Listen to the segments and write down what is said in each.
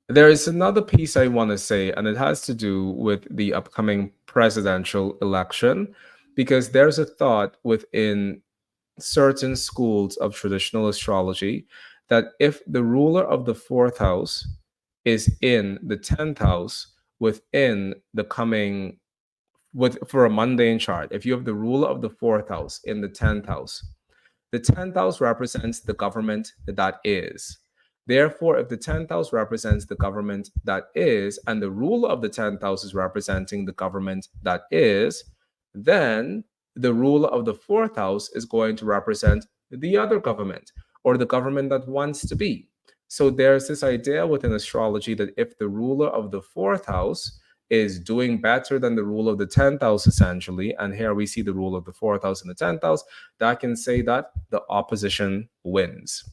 There is another piece I want to say, and it has to do with the upcoming presidential election, because there's a thought within certain schools of traditional astrology that if the ruler of the fourth house is in the 10th house within the coming with for a mundane chart, if you have the ruler of the fourth house in the 10th house represents the government that is. Therefore, if the 10th house represents the government that is, and the ruler of the 10th house is representing the government that is, then the ruler of the fourth house is going to represent the other government or the government that wants to be. So there's this idea within astrology that if the ruler of the fourth house is doing better than the rule of the 10th house, essentially, and here we see the rule of the fourth house and the 10th house, that can say that the opposition wins.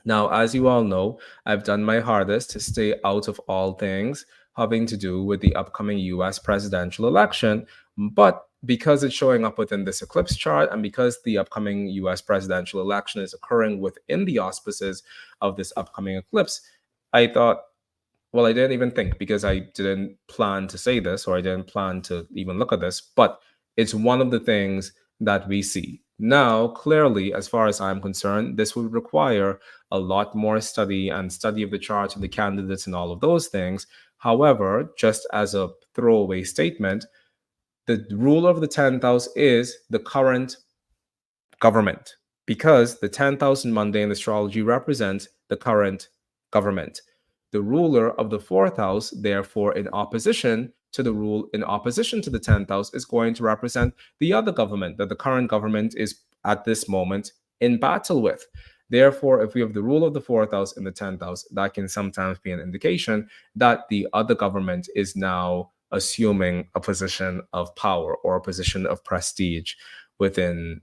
Now, as you all know, I've done my hardest to stay out of all things having to do with the upcoming US presidential election, but because it's showing up within this eclipse chart and because the upcoming US presidential election is occurring within the auspices of this upcoming eclipse, I thought, well, I didn't even think because I didn't plan to say this or I didn't plan to even look at this, but it's one of the things that we see. Now, clearly, as far as I'm concerned, this would require a lot more study and study of the charts of the candidates and all of those things. However, just as a throwaway statement, the ruler of the 10th house is the current government because the 10,000 mundane astrology represents the current government. The ruler of the fourth house, therefore, in opposition to the 10th house, is going to represent the other government that the current government is at this moment in battle with. Therefore, if we have the rule of the fourth house in the 10th house, that can sometimes be an indication that the other government is now assuming a position of power or a position of prestige within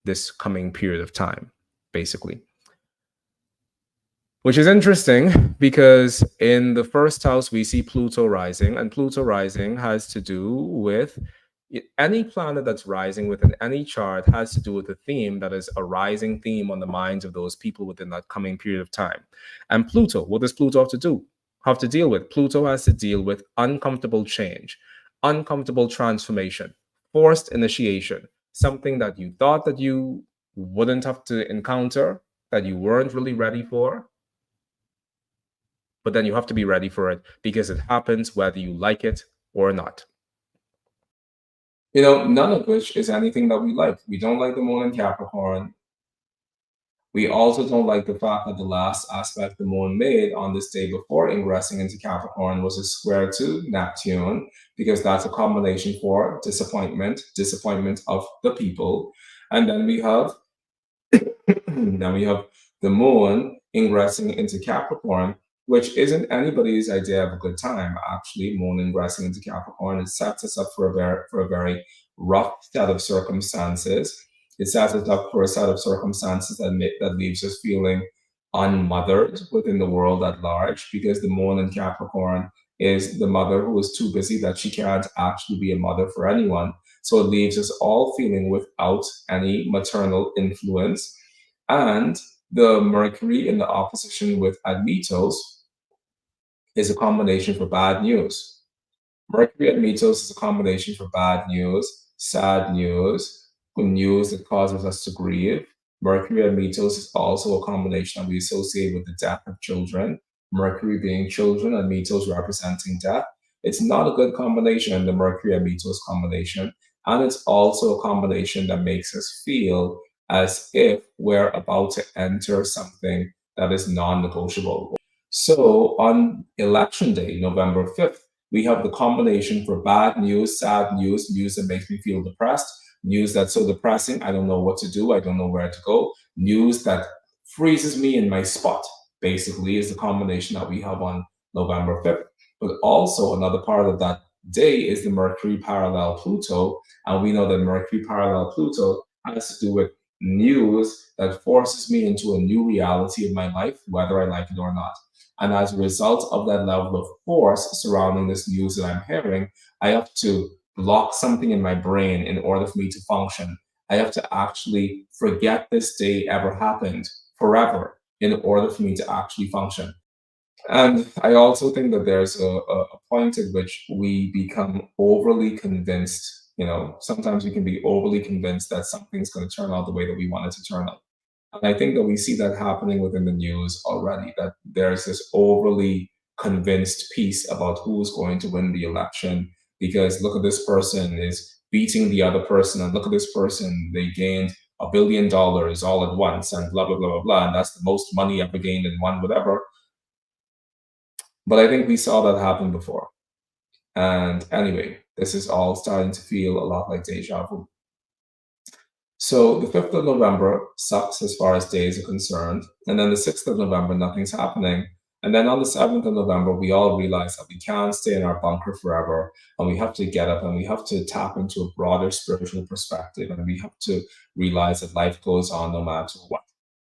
this coming period of time, basically. Which is interesting because in the first house, we see Pluto rising, and Pluto rising has to do with any planet that's rising within any chart has to do with a theme that is a rising theme on the minds of those people within that coming period of time. And Pluto, what does Pluto have to do? Have to deal with? Pluto has to deal with uncomfortable change, uncomfortable transformation, forced initiation, something that you thought that you wouldn't have to encounter, that you weren't really ready for, but then you have to be ready for it because it happens whether you like it or not. None of which is anything that we like. We don't like the moon in Capricorn. We also don't like the fact that the last aspect the moon made on this day before ingressing into Capricorn was a square to Neptune, because that's a combination for disappointment of the people. And then we have the moon ingressing into Capricorn, which isn't anybody's idea of a good time. Actually, moon ingressing into Capricorn, it sets us up for a very rough set of circumstances. It sets us up for a set of circumstances that leaves us feeling unmothered within the world at large, because the moon in Capricorn is the mother who is too busy that she can't actually be a mother for anyone. So it leaves us all feeling without any maternal influence. And the Mercury in the opposition with Admetos is a combination for bad news. Mercury Admetos is a combination for bad news, sad news, news that causes us to grieve. Mercury Admetos is also a combination that we associate with the death of children. Mercury being children, Admetos representing death. It's not a good combination, the Mercury Admetos combination. And it's also a combination that makes us feel as if we're about to enter something that is non-negotiable. So on election day, November 5th, we have the combination for bad news, sad news, news that makes me feel depressed, news that's so depressing, I don't know what to do, I don't know where to go, news that freezes me in my spot, basically, is the combination that we have on November 5th. But also another part of that day is the Mercury parallel Pluto, and we know that Mercury parallel Pluto has to do with news that forces me into a new reality of my life, whether I like it or not. And as a result of that level of force surrounding this news that I'm hearing, I have to block something in my brain in order for me to function. I have to actually forget this day ever happened forever in order for me to actually function. And I also think that there's a point at which we become overly convinced. Sometimes we can be overly convinced that something's going to turn out the way that we want it to turn out. And I think that we see that happening within the news already, that there's this overly convinced piece about who's going to win the election because look at this person is beating the other person, and look at this person, they gained $1 billion all at once, and blah, blah, blah, blah, blah. And that's the most money ever gained in one, whatever. But I think we saw that happen before. And anyway, this is all starting to feel a lot like deja vu. So the 5th of November sucks as far as days are concerned. And then the 6th of November, nothing's happening. And then on the 7th of November, we all realize that we can't stay in our bunker forever. And we have to get up and we have to tap into a broader spiritual perspective. And we have to realize that life goes on no matter what.